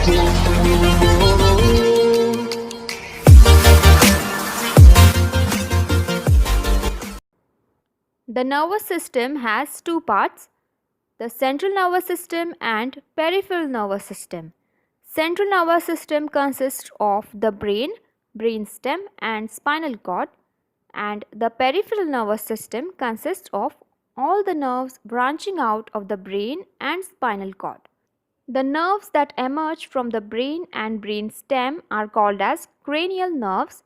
The nervous system has two parts, the central nervous system and peripheral nervous system. Central nervous system consists of the brain, brainstem and spinal cord, and the peripheral nervous system consists of all the nerves branching out of the brain and spinal cord. The nerves that emerge from the brain and brainstem are called as cranial nerves.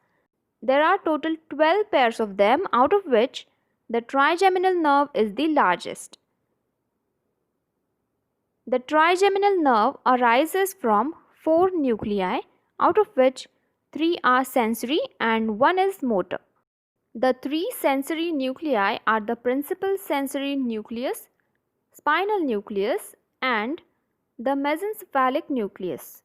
There are total 12 pairs of them, out of which the trigeminal nerve is the largest. The trigeminal nerve arises from 4 nuclei, out of which 3 are sensory and 1 is motor. The 3 sensory nuclei are the principal sensory nucleus, spinal nucleus, and the mesencephalic nucleus.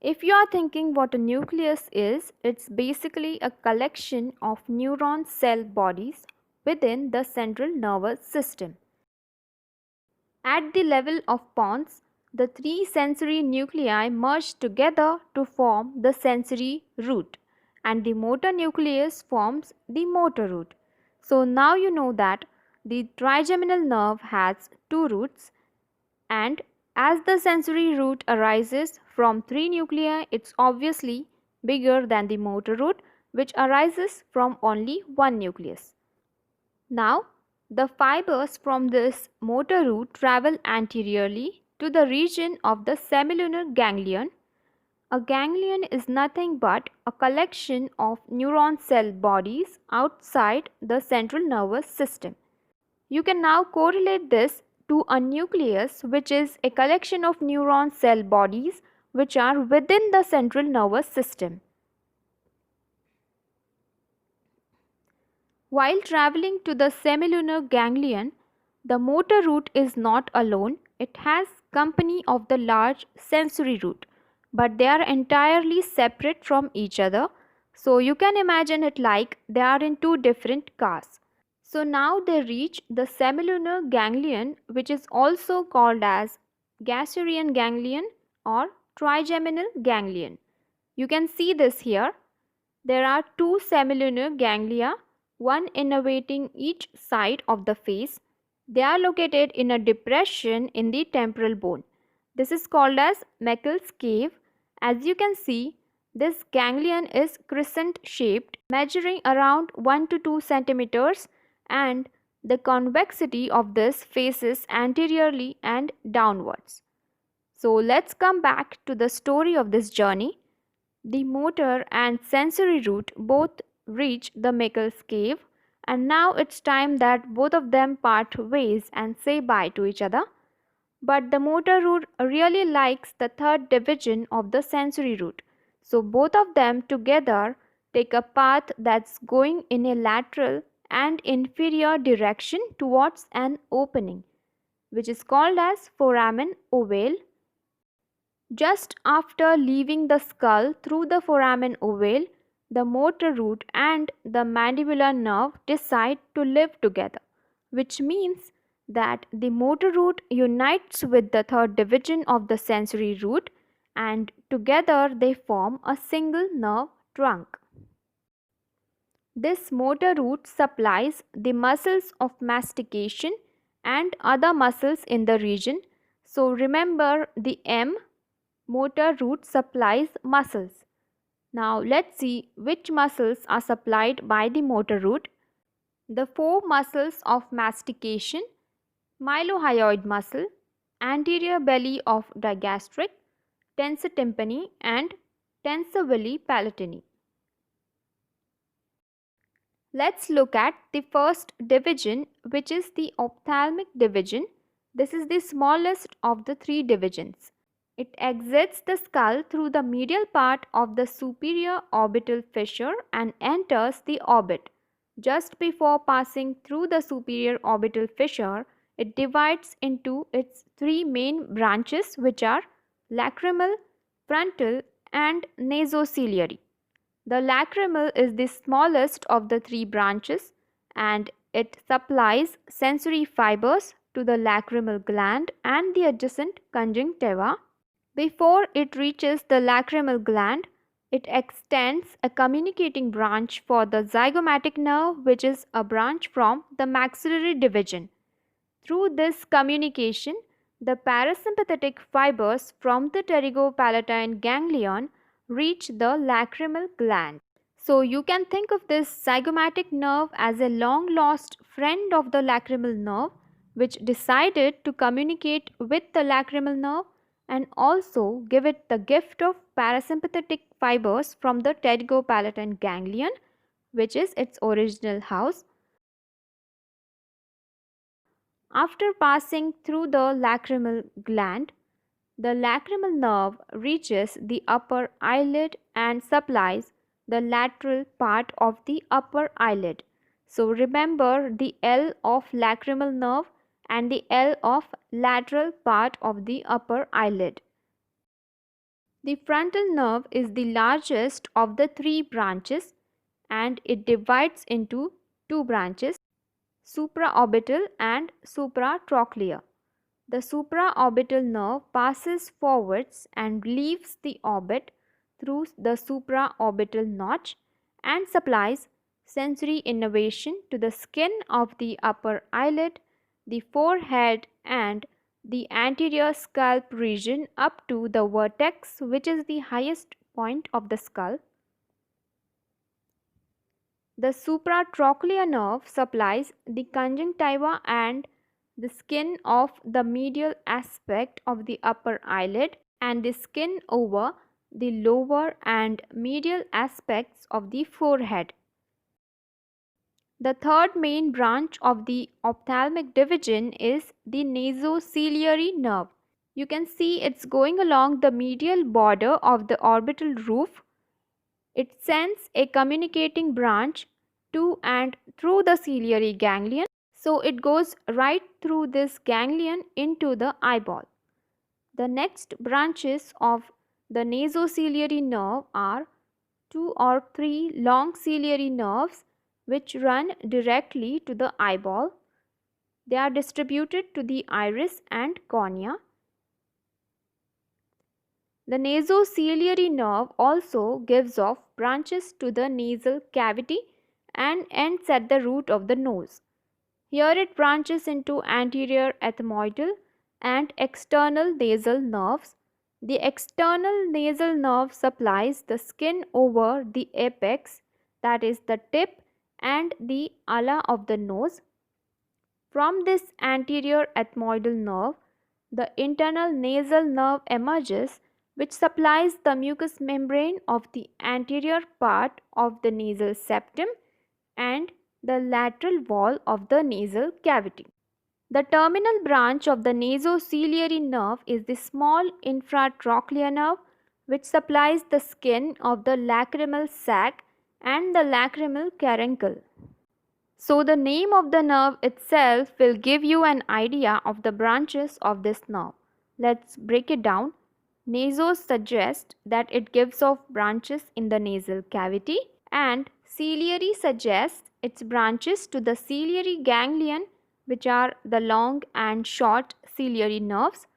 If you are thinking what a nucleus is, it's basically a collection of neuron cell bodies within the central nervous system. At the level of pons, the 3 sensory nuclei merge together to form the sensory root, and the motor nucleus forms the motor root. So now you know that the trigeminal nerve has 2 roots, and as the sensory root arises from 3 nuclei, it's obviously bigger than the motor root, which arises from only 1 nucleus. Now, the fibers from this motor root travel anteriorly to the region of the semilunar ganglion. A ganglion is nothing but a collection of neuron cell bodies outside the central nervous system. You can now correlate this to a nucleus, which is a collection of neuron cell bodies which are within the central nervous system. While traveling to the semilunar ganglion, the motor root is not alone. It has company of the large sensory root, but they are entirely separate from each other. So you can imagine it like they are in 2 different cars. So now they reach the semilunar ganglion, which is also called as Gasserian ganglion or trigeminal ganglion. You can see this here. There are 2 semilunar ganglia, one innervating each side of the face. They are located in a depression in the temporal bone. This is called as Meckel's cave. As you can see, this ganglion is crescent shaped, measuring around 1 to 2 centimeters, and the convexity of this faces anteriorly and downwards. So let's come back to the story of this journey. The motor and sensory root both reach the Meckel's cave, and now it's time that both of them part ways and say bye to each other. But the motor root really likes the third division of the sensory root, so both of them together take a path that's going in a lateral and inferior direction towards an opening, which is called as foramen ovale. Just after leaving the skull through the foramen ovale, the motor root and the mandibular nerve decide to live together, which means that the motor root unites with the third division of the sensory root, and together they form a single nerve trunk. This motor root supplies the muscles of mastication and other muscles in the region. So remember, the M, motor root, supplies muscles. Now let's see which muscles are supplied by the motor root. The 4 muscles of mastication: mylohyoid muscle, anterior belly of digastric, tensor tympani and tensor villi palatini. Let's look at the first division, which is the ophthalmic division. This is the smallest of the 3 divisions. It exits the skull through the medial part of the superior orbital fissure and enters the orbit. Just before passing through the superior orbital fissure, it divides into its 3 main branches, which are lacrimal, frontal and nasociliary. The lacrimal is the smallest of the 3 branches, and it supplies sensory fibers to the lacrimal gland and the adjacent conjunctiva. Before it reaches the lacrimal gland, it extends a communicating branch for the zygomatic nerve, which is a branch from the maxillary division. Through this communication, the parasympathetic fibers from the pterygopalatine ganglion reach the lacrimal gland. So you can think of this zygomatic nerve as a long lost friend of the lacrimal nerve, which decided to communicate with the lacrimal nerve and also give it the gift of parasympathetic fibers from the pterygopalatine ganglion, which is its original house. After passing through the lacrimal gland, the lacrimal nerve reaches the upper eyelid and supplies the lateral part of the upper eyelid. So remember the L of lacrimal nerve and the L of lateral part of the upper eyelid. The frontal nerve is the largest of the three branches and it divides into two branches, supraorbital and supratrochlear. The supraorbital nerve passes forwards and leaves the orbit through the supraorbital notch and supplies sensory innervation to the skin of the upper eyelid, the forehead and the anterior scalp region up to the vertex, which is the highest point of the skull. The supratrochlear nerve supplies the conjunctiva and the skin of the medial aspect of the upper eyelid and the skin over the lower and medial aspects of the forehead. The third main branch of the ophthalmic division is the nasociliary nerve. You can see it's going along the medial border of the orbital roof. It sends a communicating branch to and through the ciliary ganglion. So it goes right through this ganglion into the eyeball. The next branches of the nasociliary nerve are 2 or 3 long ciliary nerves which run directly to the eyeball. They are distributed to the iris and cornea. The nasociliary nerve also gives off branches to the nasal cavity and ends at the root of the nose. Here it branches into anterior ethmoidal and external nasal nerves. The external nasal nerve supplies the skin over the apex, that is the tip and the ala of the nose. From this anterior ethmoidal nerve, the internal nasal nerve emerges, which supplies the mucous membrane of the anterior part of the nasal septum and the lateral wall of the nasal cavity. The terminal branch of the nasociliary nerve is the small infratrochlear nerve, which supplies the skin of the lacrimal sac and the lacrimal caruncle. So the name of the nerve itself will give you an idea of the branches of this nerve. Let's break it down. Naso suggests that it gives off branches in the nasal cavity, and ciliary suggests its branches to the ciliary ganglion, which are the long and short ciliary nerves,